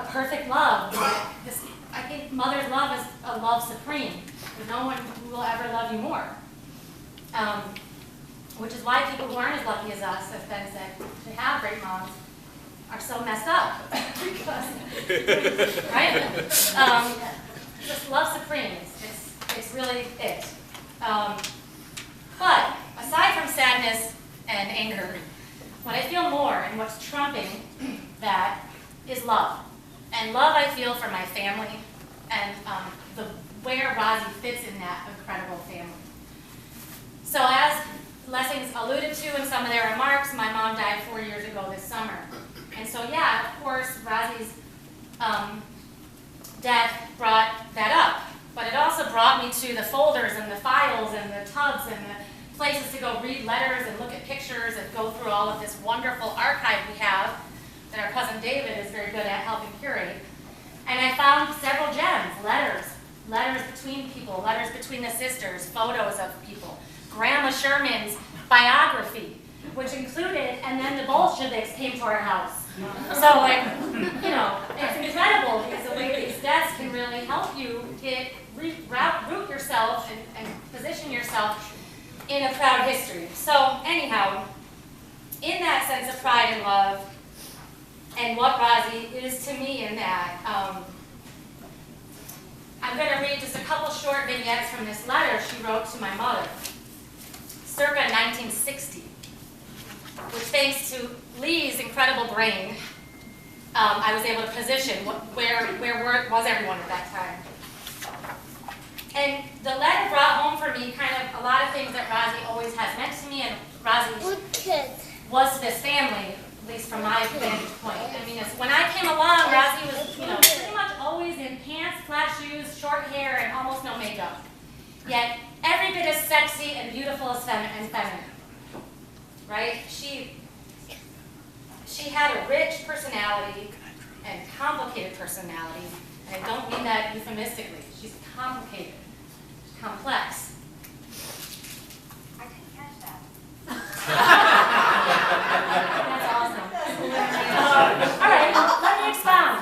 a perfect love. I think mother's love is a love supreme. There's no one who will ever love you more. Which is why people who aren't as lucky as us, as Ben said, to have great moms, are so messed up. Right? Just love supreme. It's really it. But aside from sadness and anger, what I feel more and what's trumping that is love. And love I feel for my family and where Rosie fits in that incredible family. So as Lessings alluded to in some of their remarks, my mom died 4 years ago this summer. And so yeah, of course, Rosie's death brought that up. But it also brought me to the folders and the files and the tubs and the places to go read letters and look at pictures and go through all of this wonderful archive we have that our cousin David is very good at helping curate. And I found several gems, letters between people, letters between the sisters, photos of people, Grandma Sherman's biography, which included, and then the Bolsheviks came to our house. So like, you know, it's incredible because the way these deaths can really help you root yourself and position yourself in a proud history. So anyhow, in that sense of pride and love, and what Rosie is to me in that, I'm going to read just a couple short vignettes from this letter she wrote to my mother, circa 1960, which thanks to Lee's incredible brain, I was able to position where was everyone at that time. And the letter brought home for me kind of a lot of things that Rosie always has meant to me, and Rosie was to this family, at least from my vantage point. I mean, when I came along, Rosie was, you know, pretty much always in pants, flat shoes, short hair, and almost no makeup. Yet every bit as sexy and beautiful as feminine. Right? She had a rich personality and complicated personality, and I don't mean that euphemistically. She's complicated, complex. I didn't catch that. That's awesome. All right, let me expound.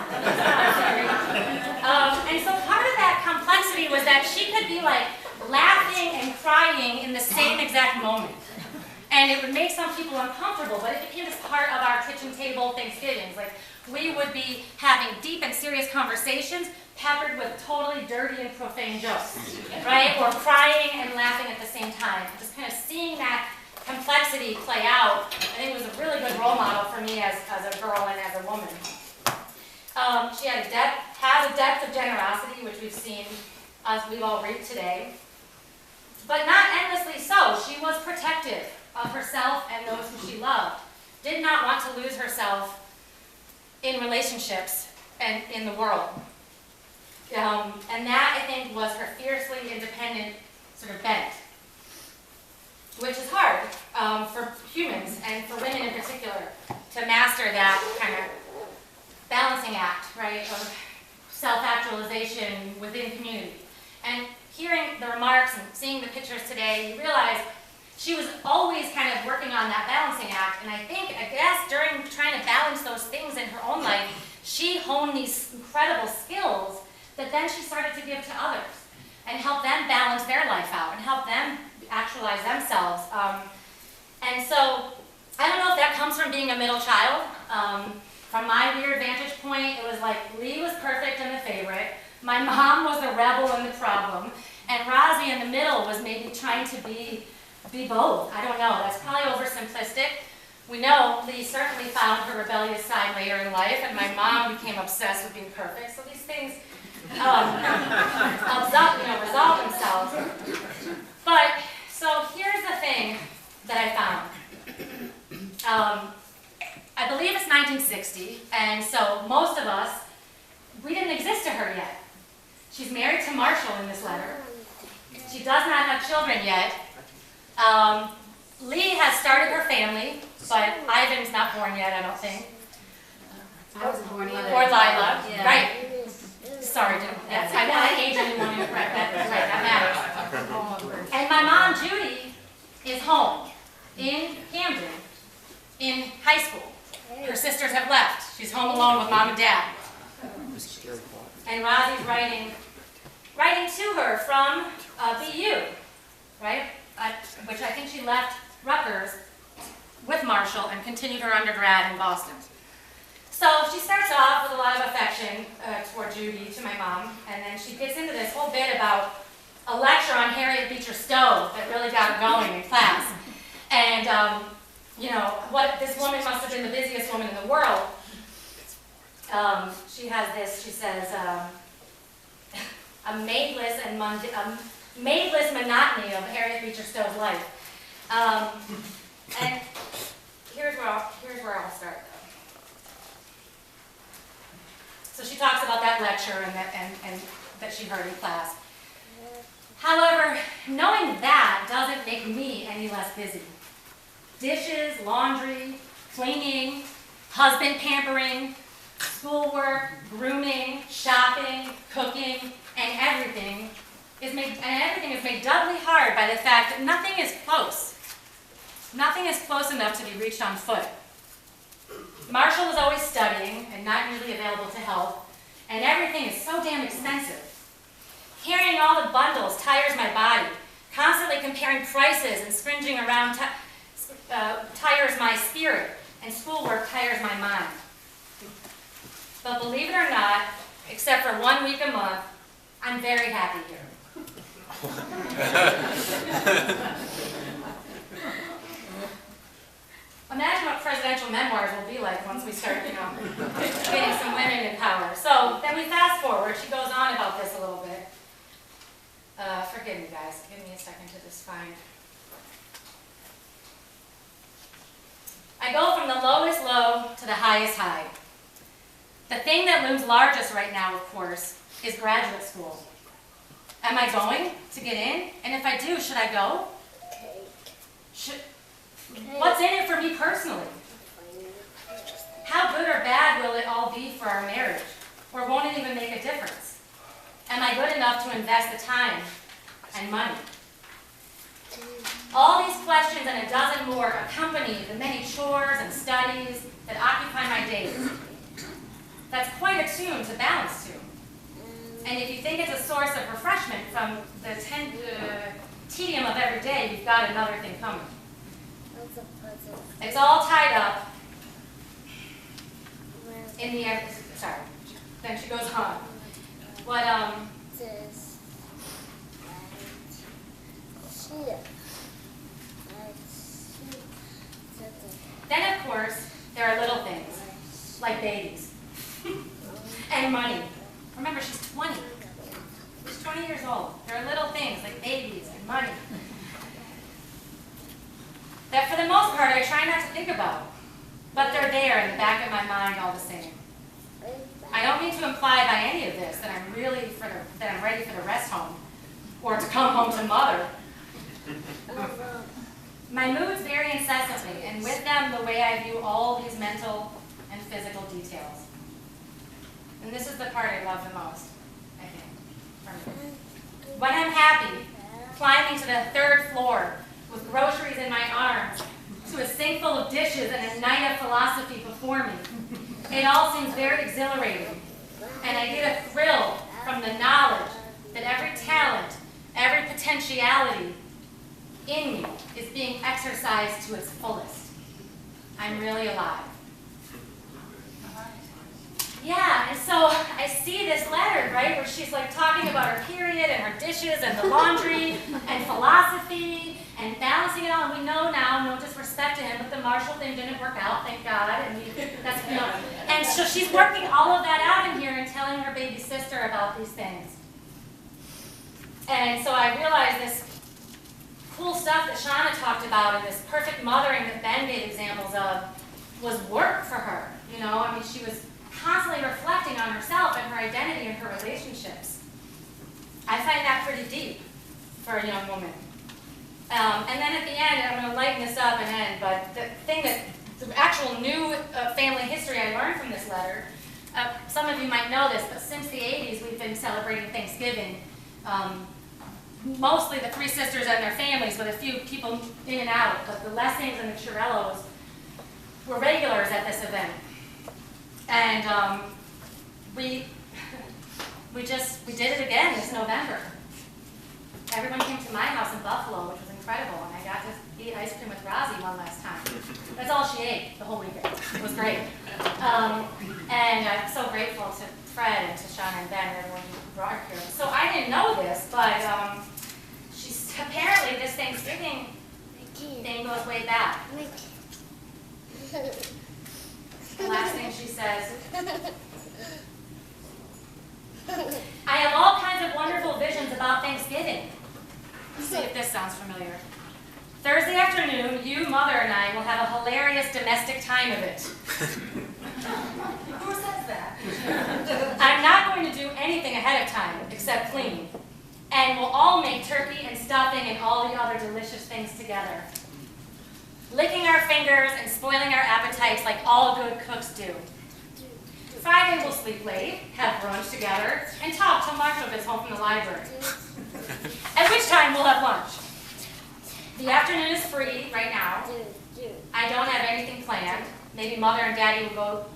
And so part of that complexity was that she could be like laughing and crying in the same exact moment. And it would make some people uncomfortable, but it became just part of our kitchen table Thanksgivings. Like, we would be having deep and serious conversations peppered with totally dirty and profane jokes, right? Or crying and laughing at the same time. Just kind of seeing that complexity play out, I think was a really good role model for me as a girl and as a woman. She has a depth of generosity, which we've seen, as we've all read today. But not endlessly so. She was protective of herself and those who she loved. Did not want to lose herself in relationships and in the world. And that, I think, was her fiercely independent sort of bent, which is hard for humans and for women in particular to master that kind of balancing act, right, of self-actualization within community. And hearing the remarks and seeing the pictures today, you realize she was always kind of working on that balancing act. And I guess during trying to balance those things in her own life, she honed these incredible skills that then she started to give to others and help them balance their life out and help them actualize themselves. And so I don't know if that comes from being a middle child. From my weird vantage point, it was like Lee was perfect and the favorite. My mom was the rebel and the problem. And Rosie in the middle was maybe trying to be both. I don't know. That's probably oversimplistic. We know Lee certainly found her rebellious side later in life, and my mom became obsessed with being perfect. So these things resolve themselves. But, so here's the thing that I found. I believe it's 1960, and so most of us, we didn't exist to her yet. She's married to Marshall in this letter. She does not have children yet. Lee has started her family, but Ivan's not born yet, I don't think. I wasn't born either. Or Lila, yeah. right. Sorry, yes, I want to age anyone incorrect. That matters. And my mom, Judy, is home in Camden in high school. Her sisters have left. She's home alone with mom and dad. and Rosie's writing to her from BU, right? Which I think she left Rutgers with Marshall and continued her undergrad in Boston. So she starts off with a lot of affection toward Judy, to my mom, and then she gets into this whole bit about a lecture on Harriet Beecher Stowe that really got her going in class. And, you know, what this woman must have been the busiest woman in the world. She has this, she says, a maidless monotony of Harriet Beecher Stowe's life. And here's where I'll start, though. So she talks about that lecture and that she heard in class. However, knowing that doesn't make me any less busy. Dishes, laundry, cleaning, husband pampering, schoolwork, grooming, shopping, cooking, and everything is made doubly hard by the fact that nothing is close. Nothing is close enough to be reached on foot. Marshall was always studying and not usually available to help, and everything is so damn expensive. Carrying all the bundles tires my body. Constantly comparing prices and springing around tires my spirit, and schoolwork tires my mind. But believe it or not, except for 1 week a month, I'm very happy here. Imagine what presidential memoirs will be like once we start, you know, getting some women in power. So then we fast forward. She goes on about this a little bit. Forgive me, guys. Give me a second to just find. I go from the lowest low to the highest high. The thing that looms largest right now, of course, is graduate school. Am I going to get in? And if I do, should I go? What's in it for me personally? How good or bad will it all be for our marriage? Or won't it even make a difference? Am I good enough to invest the time and money? All these questions and a dozen more accompany the many chores and studies that occupy my days. That's quite a tune to balance to. And if you think it's a source of refreshment from the tedium of every day, you've got another thing coming. It's all tied up in the end. Sorry. Then she goes on. What Then of course there are little things like babies and money. Remember, she's 20. She's 20 years old. There are little things like babies and money that for the most part I try not to think about, but they're there in the back of my mind all the same. I don't mean to imply by any of this that I'm ready for the rest home or to come home to mother. My moods vary incessantly, and with them the way I view all these mental and physical details. And this is the part I love the most, I think, for me. When I'm happy, climbing to the 3rd floor with groceries in my arms, to a sink full of dishes and a night of philosophy before me, it all seems very exhilarating, and I get a thrill from the knowledge that every talent, every potentiality in me is being exercised to its fullest. I'm really alive. Yeah, and so I see this letter, right, where she's like talking about her period and her dishes and the laundry and philosophy and balancing it all. And we know now, no disrespect to him, but the Marshall thing didn't work out, thank God. And and so she's working all of that out in here and telling her baby sister about these things. And so I realized this cool stuff that Shauna talked about and this perfect mothering that Ben gave examples of was work for her. You know, I mean, she was constantly reflecting on herself and her identity and her relationships. I find that pretty deep for a young woman. And then at the end, I'm going to lighten this up and end, but the actual new family history I learned from this letter, some of you might know this, but since the 80s we've been celebrating Thanksgiving. Mostly the 3 sisters and their families, with a few people in and out, but the Lessings and the Chirellos were regulars at this event. And we did it again this November. Everyone came to my house in Buffalo, which was incredible, and I got to eat ice cream with Rosie one last time. That's all she ate the whole weekend. It was great. And I'm so grateful to Fred and to Shauna and Ben and everyone who brought her here. So I didn't know this, but apparently this Thanksgiving thing goes way back. The last thing she says, I have all kinds of wonderful visions about Thanksgiving. Let's see if this sounds familiar. Thursday afternoon, you, Mother, and I will have a hilarious domestic time of it. Who says that? I'm not going to do anything ahead of time except clean. And we'll all make turkey and stuffing and all the other delicious things together. Licking our fingers and spoiling our appetites like all good cooks do. Friday we'll sleep late, have brunch together, and talk till Marshall gets home from the library. At which time we'll have lunch. The afternoon is free right now. I don't have anything planned. Maybe Mother and Daddy will go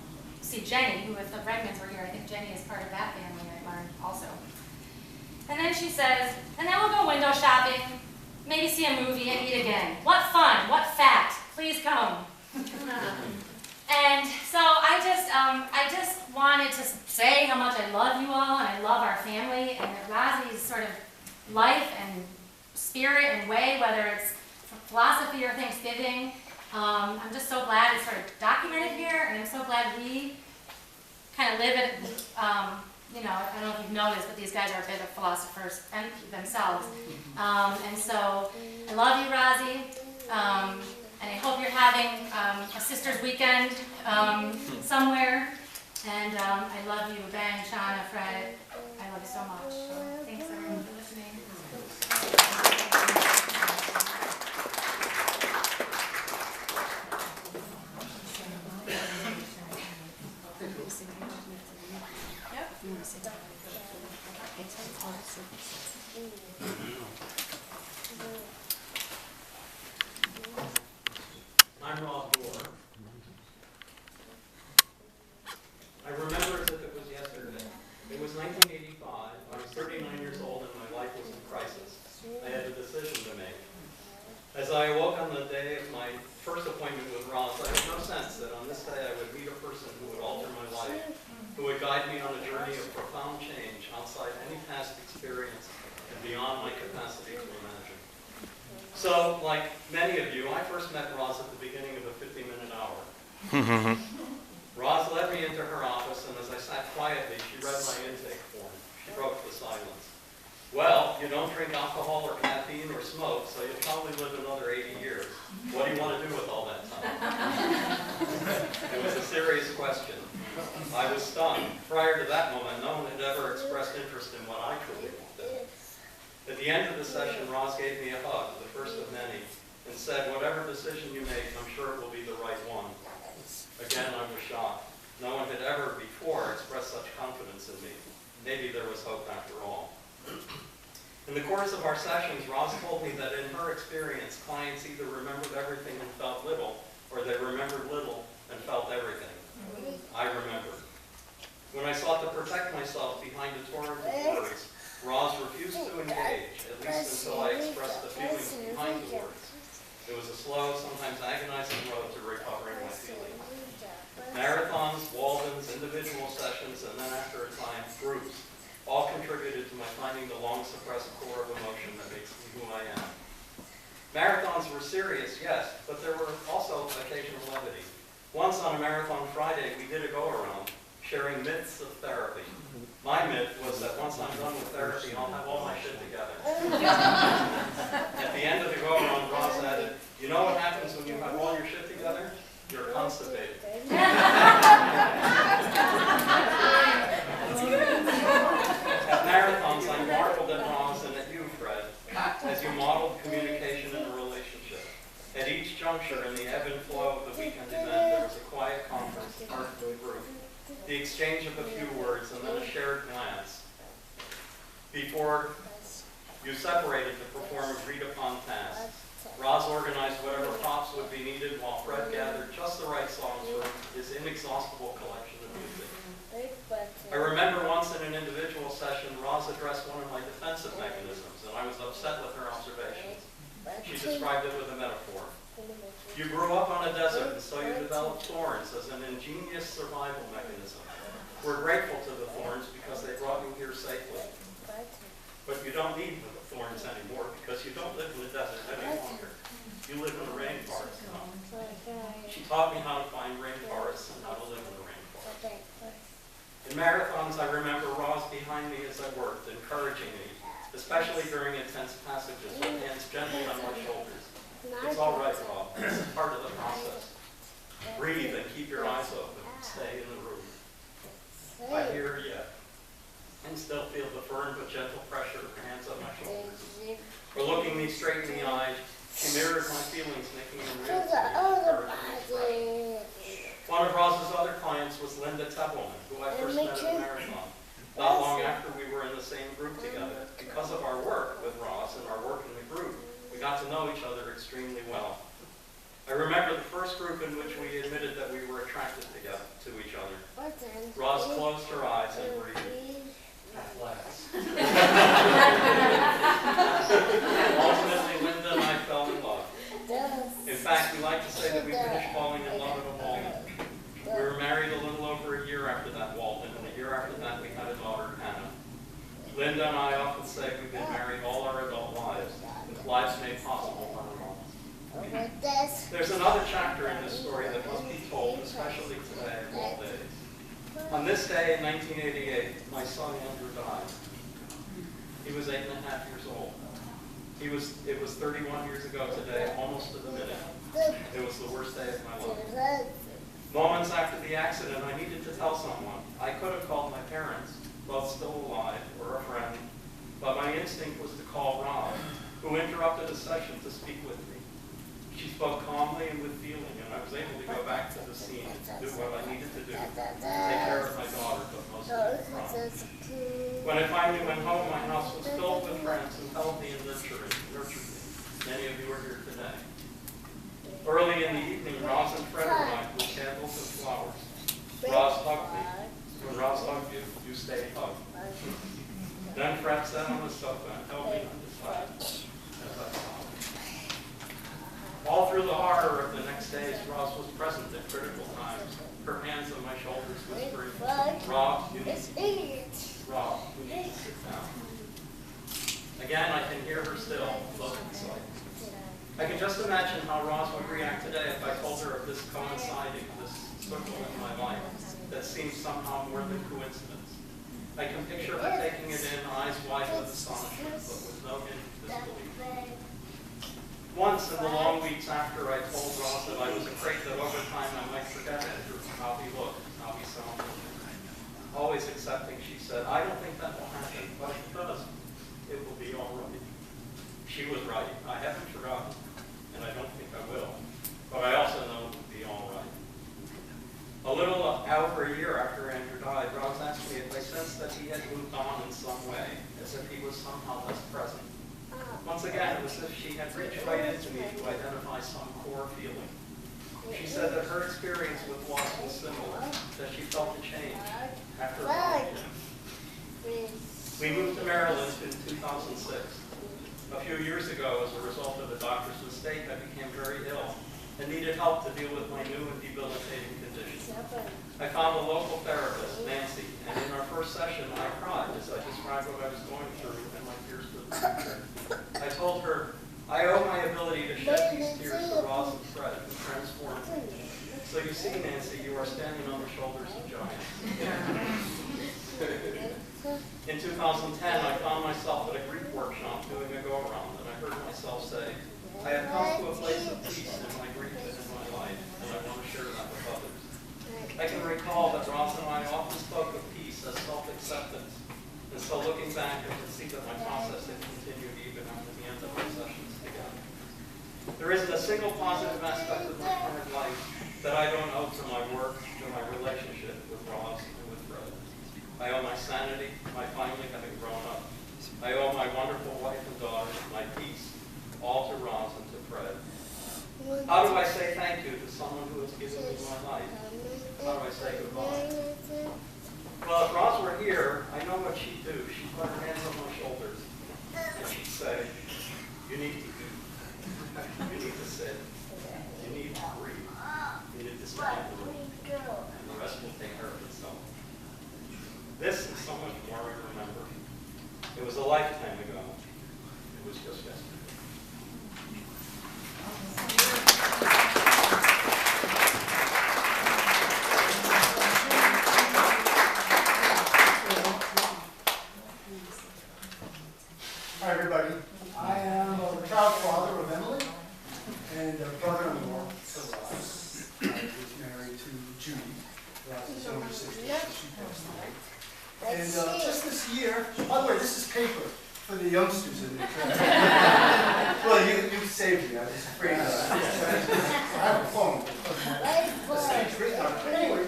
see Jenny, who, if the Redmonds were here, I think Jenny is part of that family, I learned also. And then she says, and then we'll go window shopping, maybe see a movie and eat again. What fun, what fact, please come. And so I just wanted to say how much I love you all and I love our family, and that Rosie's sort of life and spirit and way, whether it's philosophy or Thanksgiving, I'm just so glad it's sort of documented here, and I'm so glad we kind of live it. You know, I don't know if you've noticed, but these guys are a bit of philosophers and themselves. And so I love you, Rosie. And I hope you're having a sister's weekend somewhere. And I love you, Ben, Shauna, Fred. I love you so much. So thanks everyone for listening. I'm Roz I remember as if it was yesterday. It was 1985. I was 39 years old and my life was in crisis. I had a decision to make. As I awoke on the day of my first appointment with Roz, I had no sense that on this day I would meet a person who would alter my life, who would guide me on a journey of profound change outside any past experience and beyond my capacity to imagine. So, like many of you, I first met Roz at the beginning of a 50-minute hour. Roz led me into her office, and as I sat quietly, she read my intake form. She broke the silence. Well, you don't drink alcohol or caffeine or smoke, so you'll probably live another 80 years. What do you want to do with all that time? It was a serious question. I was stunned. Prior to that moment, no one had ever expressed interest in what I truly wanted. At the end of the session, Roz gave me a hug, the first of many, and said, whatever decision you make, I'm sure it will be the right one. Again, I was shocked. No one had ever before expressed such confidence in me. Maybe there was hope after all. In the course of our sessions, Roz told me that in her experience, clients either remembered everything and felt little, or they remembered little and felt everything. I remembered. When I sought to protect myself behind a torrent of words, Roz refused to engage, at least until I expressed the feelings behind the words. It was a slow, sometimes agonizing road to recovering my feelings. Marathons, Waldens, individual sessions, and then after a time, groups, all contributed to my finding the long-suppressed core of emotion that makes me who I am. Marathons were serious, yes, but there were also occasional levity. Once on a Marathon Friday, we did a go-around, sharing myths of therapy. My myth was that once I'm done with therapy, I'll have all my shit together. At the end of the go-around, Roz added, you know what happens when you have all your shit together? You're constipated. At marathons, I marveled at Roz and at you, Fred, as you modeled communication in a relationship. At each juncture in the ebb and flow of the weekend event, there was a quiet conference apart from the group, the exchange of a few words, and then a shared glance before you separated to perform agreed-upon tasks. Roz organized whatever props would be needed, while Fred gathered just the right songs for his inexhaustible collection of music. I remember once in an individual session, addressed one of my defensive mechanisms, and I was upset with her observations. She described it with a metaphor. You grew up on a desert, and so you developed thorns as an ingenious survival mechanism. We're grateful to the thorns because they brought you here safely. But you don't need the thorns anymore because you don't live in the desert any longer. You live in a rainforest now. She taught me how to find rainforests and how to live in the rainforest. In marathons, I remember Roz behind me as I worked, encouraging me, especially during intense passages, with hands gently on my shoulders. It's all right, Rob. It's part of the process. Breathe and keep your eyes open. Stay in the room. I hear her yet, and still feel the firm but gentle pressure of her hands on my shoulders. Or looking me straight in the eye, she mirrored my feelings, making them real to me. One of Roz's other clients was Linda Tebelman, who I first met at a marathon, not long after we were in the same group together. Because of our work with Roz and our work in the group, we got to know each other extremely well. I remember the first group in which we admitted that we were attracted to each other. Roz closed her eyes and breathed. At last. Ultimately, Linda and I fell in love. In fact, we like to say that we finished falling in love in a moment. We were married a little over a year after that, Walton, and a year after that we had a daughter, Hannah. Linda and I often say we've been married all our adult lives, with lives made possible by the Lord. There's another chapter in this story that must be told, especially today of all days. On this day in 1988, my son Andrew died. He was 8.5 years old. It was 31 years ago today, almost to the minute. It was the worst day of my life. Moments after the accident, I needed to tell someone. I could have called my parents, both still alive, or a friend, but my instinct was to call Roz, who interrupted a session to speak with me. She spoke calmly and with feeling, and I was able to go back to the scene and do what I needed to do, take care of my daughter, but mostly Roz. When I finally went home, my house was filled with friends who held me and nurtured me. Many of you are here today. Early in the evening, Roz and Fred arrived with candles and flowers. Roz hugged me. When Roz hugged you, you stayed hugged. Then Fred sat on the sofa and held me on his side as I sobbed. All through the horror of the next days, Roz was present at critical times, her hands on my shoulders whispering, Rob, you need to sit down. Again, I can hear her still, close in sight. I can just imagine how Roz would react today if I told her of this coinciding, this circle in my life that seems somehow more than coincidence. I can picture her taking it in, eyes wide with astonishment, but with no hint of disbelief. Once in the long weeks after, I told Roz that I was afraid that over time I might forget Andrew, how he looked, how he sounded. Always accepting, she said, I don't think that will happen, but if it does, it will be all right. She was right. I haven't forgotten, and I don't think I will. But I also know it will be all right. A little over a year after Andrew died, Roz asked me if I sensed that he had moved on in some way, as if he was somehow less present. Once again, it was as if she had reached right into me to identify some core feeling. She said that her experience with loss was similar, that she felt a change after her. We moved to Maryland in 2006. A few years ago, as a result of a doctor's mistake, I became very ill and needed help to deal with my new and debilitating condition. I found a local therapist, Nancy, and in our first session, I cried as I described what I was going through and my fears for the future. I told her, I owe my ability to shed these tears to Roz and Fred, who transformed me. So you see, Nancy, you are standing on the shoulders of giants. In 2010, I found myself at a Greek workshop doing a go-around, and I heard myself say, I have come to a place of peace in my grief and in my life, and I want to share that with others. I can recall that Roz and I often spoke of peace as self-acceptance, and so looking back, I can see that my process had continued even after the end of our sessions together. There isn't a single positive aspect of my current life that I don't owe to my work, to my relationship with Roz and with Fred. I owe my sanity, my finally having grown up. I owe my wonderful wife and daughter, my peace, all to Roz and to Fred. How do I say thank you to someone who has given me my life? How do I say goodbye? Well, if Roz were here, I know what she'd do. She'd put her hands on You need to eat. You need to sit. You need to breathe. You need to smile. And the rest will take care of itself. This is so much more I remember. It was a lifetime ago. It was just yesterday. Hi, everybody. I am the proud father of Emily and a brother-in-law to Roz. I was married to Judy, Roz's younger sister. She passed away. And just this year, by the way, this is paper for the youngsters in the crowd. Well, you saved me. I was afraid of that. I have a phone. Anyway,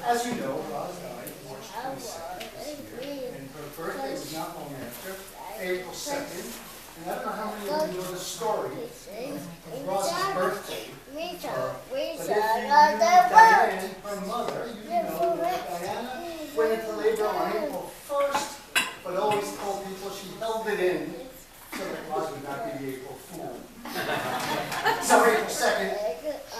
as you know, Roz died March 22nd this year, and her birthday was not long after, April 2nd. And I don't know how many of you know the story of Roz's birthday. But if you knew Diane, her mother, you know that Diana went into labor on April 1st, but always told people she held it in so that Roz would not be the April Fool. So April 2nd,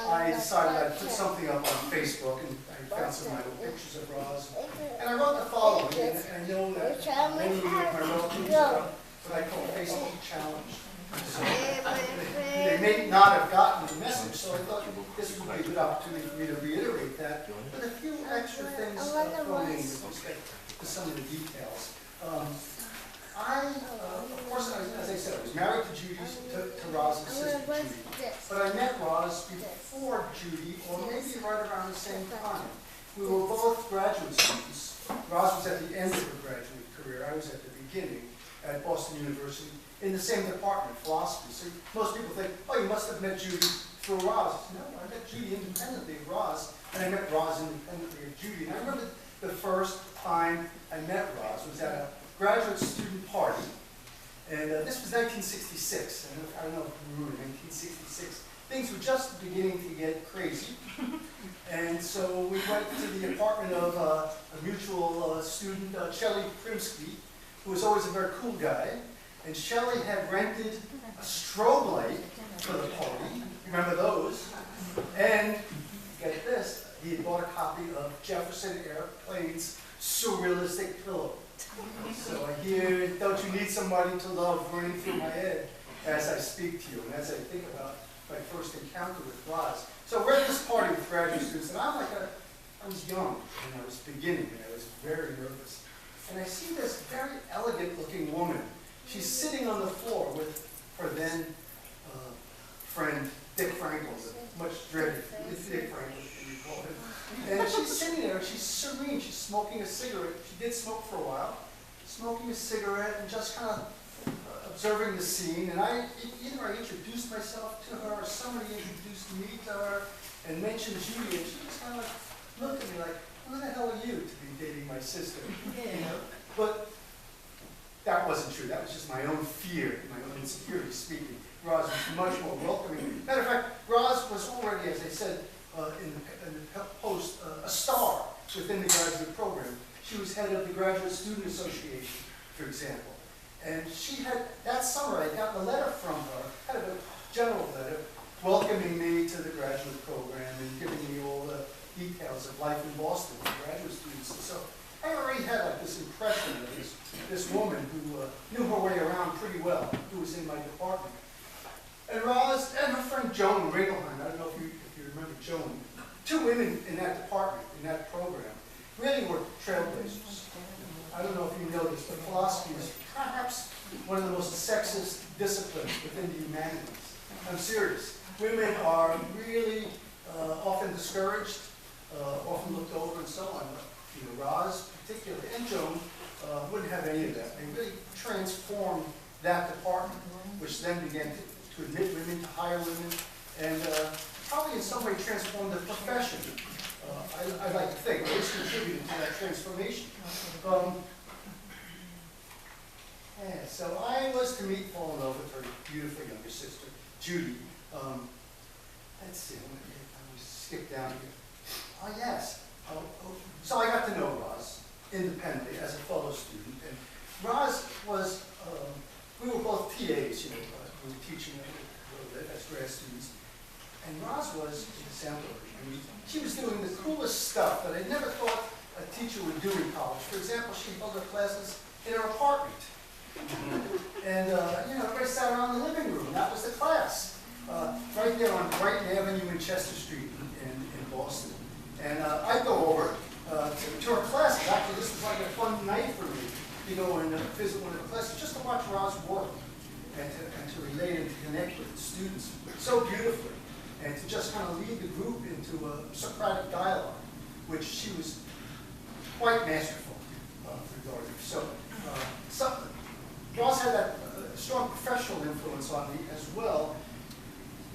I decided I'd put something up on Facebook, and I found some of my old pictures of Roz. And I wrote the following, and I know that many of my relatives are what I call Facebook challenge. So they may not have gotten the message, so I thought this would be a good opportunity for me to reiterate that with a few extra things thrown in with respect to some of the details. Of course, as I said, I was married to Roz's sister Judy, but I met Roz before Judy, or maybe right around the same time. We were both graduate students. Roz was at the end of her graduate career. I was at the beginning at Boston University in the same department, philosophy. So most people think, oh, you must have met Judy through Roz. No, I met Judy independently of Roz, and I met Roz independently of Judy. And I remember the first time I met Roz was at a graduate student party, and this was 1966. And I don't know if you remember 1966. Things were just beginning to get crazy. And so we went to the apartment of a mutual student, Shelley Primsky, who was always a very cool guy. And Shelley had rented a strobe light for the party. Remember those? And get this, he had bought a copy of Jefferson Airplane's Surrealistic Pillow. So I hear, don't you need somebody to love running through my head as I speak to you and as I think about my first encounter with Roz. So we're at this party with graduate students, and I was young, and I was beginning, and I was very nervous. And I see this very elegant looking woman. She's sitting on the floor with her then friend, Dick Frankel, the much dreaded Dick Frankel, as you call him. And she's sitting there, she's serene, she's smoking a cigarette. She did smoke for a while, smoking a cigarette and just kind of observing the scene. And either I introduced myself to her or somebody introduced me to her and mentioned Judy, and she just kind of looked at me like, who the hell are you to be dating my sister? You know? But that wasn't true. That was just my own fear, my own insecurity speaking. Roz was much more welcoming. Matter of fact, Roz was already, as I said in the post, a star within the graduate program. She was head of the Graduate Student Association, for example. And she had, that summer, I got a letter from her, kind of a general letter, welcoming me to the graduate program and giving me all the details of life in Boston with graduate students. And so I already had like this impression of this woman who knew her way around pretty well, who was in my department. And Roz and her friend Joan Ringelheim, I don't know if you remember Joan, two women in that department, in that program, really were trailblazers. I don't know if you know this, but philosophy is perhaps one of the most sexist disciplines within the humanities. I'm serious. Women are really often discouraged, often looked over and so on. But, Roz particularly, and Joan, wouldn't have any of that. They really transformed that department, which then began to admit women, to hire women, and probably in some way transformed the profession. I'd like to think, or at least contributed to that transformation. So I was to fall in love with her beautiful younger sister, Judy. Let's see, let me skip down here. Oh, yes. So I got to know Roz independently as a fellow student. And Roz was, we were both TAs, who were teaching a little bit as grad students. And Roz was exemplary. I mean, she was doing the coolest stuff that I never thought a teacher would do in college. For example, she held her classes in her apartment. And, everybody sat around the living room. That was the class. Right there on Brighton Avenue in Chester Street in Boston. And I'd go over to her classes. Actually, this was like a fun night for me to go and visit one of the classes just to watch Roz work and to relate and to connect with the students so beautifully. And to just kind of lead the group into a Socratic dialogue, which she was quite masterful regarding. So Roz had that strong professional influence on me as well.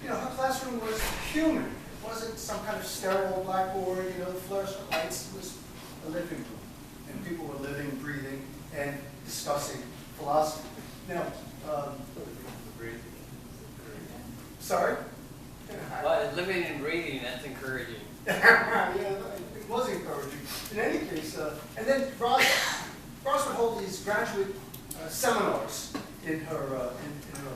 Her classroom was human. It wasn't some kind of sterile blackboard, the fluorescent lights. It was a living room. And people were living, breathing, and discussing philosophy. Now, sorry? Well, living and breathing, that's encouraging. Yeah, it was encouraging. In any case, and then Roz would hold these graduate seminars in her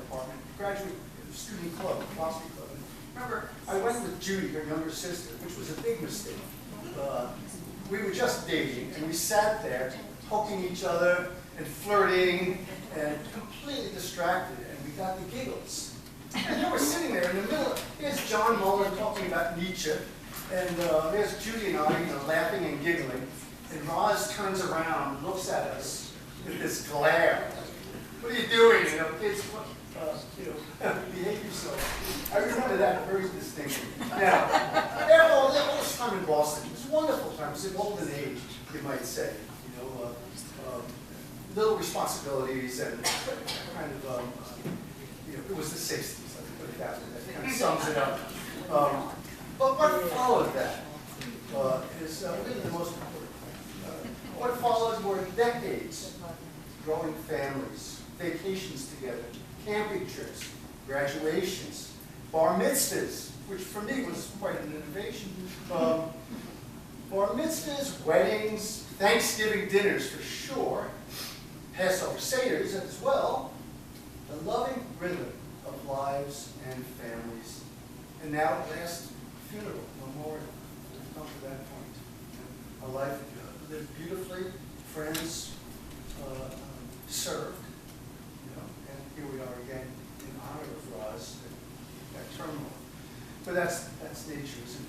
apartment, graduate student club, philosophy club. And remember, I went with Judy, her younger sister, which was a big mistake. We were just dating, and we sat there poking each other and flirting and completely distracted, and we got the giggles. And then we're sitting there in the middle. Here's John Muller talking about Nietzsche, and there's Judy and I, laughing and giggling. And Roz turns around and looks at us with this glare. What are you doing? Kids, behave yourself. I remember that very distinctly. Now, after all this time in Boston, it was a wonderful time. It was a golden age, you might say. Little responsibilities and kind of, it was the 60s. Put it that way. That kind of sums it up. But what followed that is really the most important thing. What followed were decades, growing families, vacations together, camping trips, graduations, bar mitzvahs, which for me was quite an innovation. Bar mitzvahs, weddings, Thanksgiving dinners for sure, Passover Seder's as well, the loving rhythm of lives and families. And now at last, funeral, memorial. We've come to that point. A life lived beautifully, friends served, and here we are again in honor of Roz, that terminal. But that's nature, isn't it?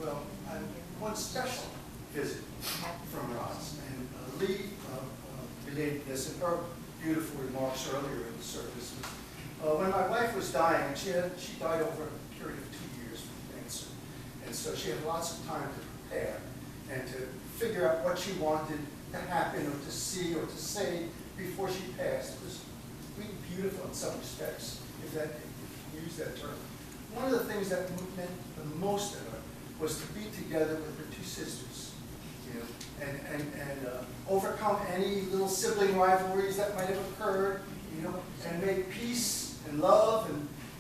Well, one special visit from Roz, and Lee related this in her beautiful remarks earlier in the service. When my wife was dying, she died over a period of 2 years from cancer, and so she had lots of time to prepare and to figure out what she wanted to happen or to see or to say before she passed. It was really beautiful in some respects, if you use that term. One of the things that meant the most to her was to be together with her two sisters, and overcome any little sibling rivalries that might have occurred, and make peace and love.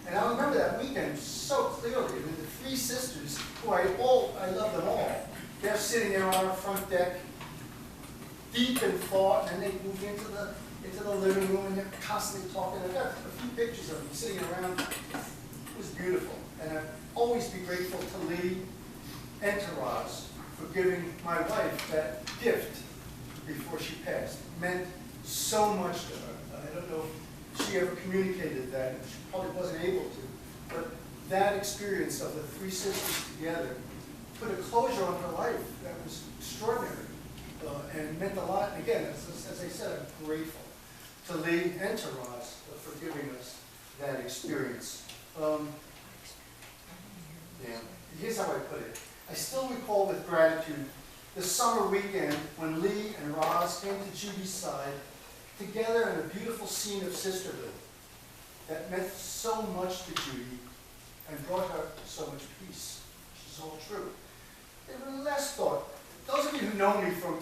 And I remember that weekend so clearly. I mean, the three sisters, who I love them all. They're sitting there on our front deck, deep in thought, and they move into the living room, and they're constantly talking. I've got a few pictures of them sitting around. It was beautiful, and I'll always be grateful to Lee and to Roz for giving my wife that gift before she passed. It meant so much to her. I don't know if she ever communicated that. She probably wasn't able to. But that experience of the three sisters together put a closure on her life that was extraordinary and meant a lot. And again, as I said, I'm grateful to Lee and to Roz for giving us that experience. Here's how I put it. I still recall with gratitude the summer weekend when Lee and Roz came to Judy's side together in a beautiful scene of sisterhood that meant so much to Judy and brought her so much peace. Which is all true. They were less thought. Those of you who know me from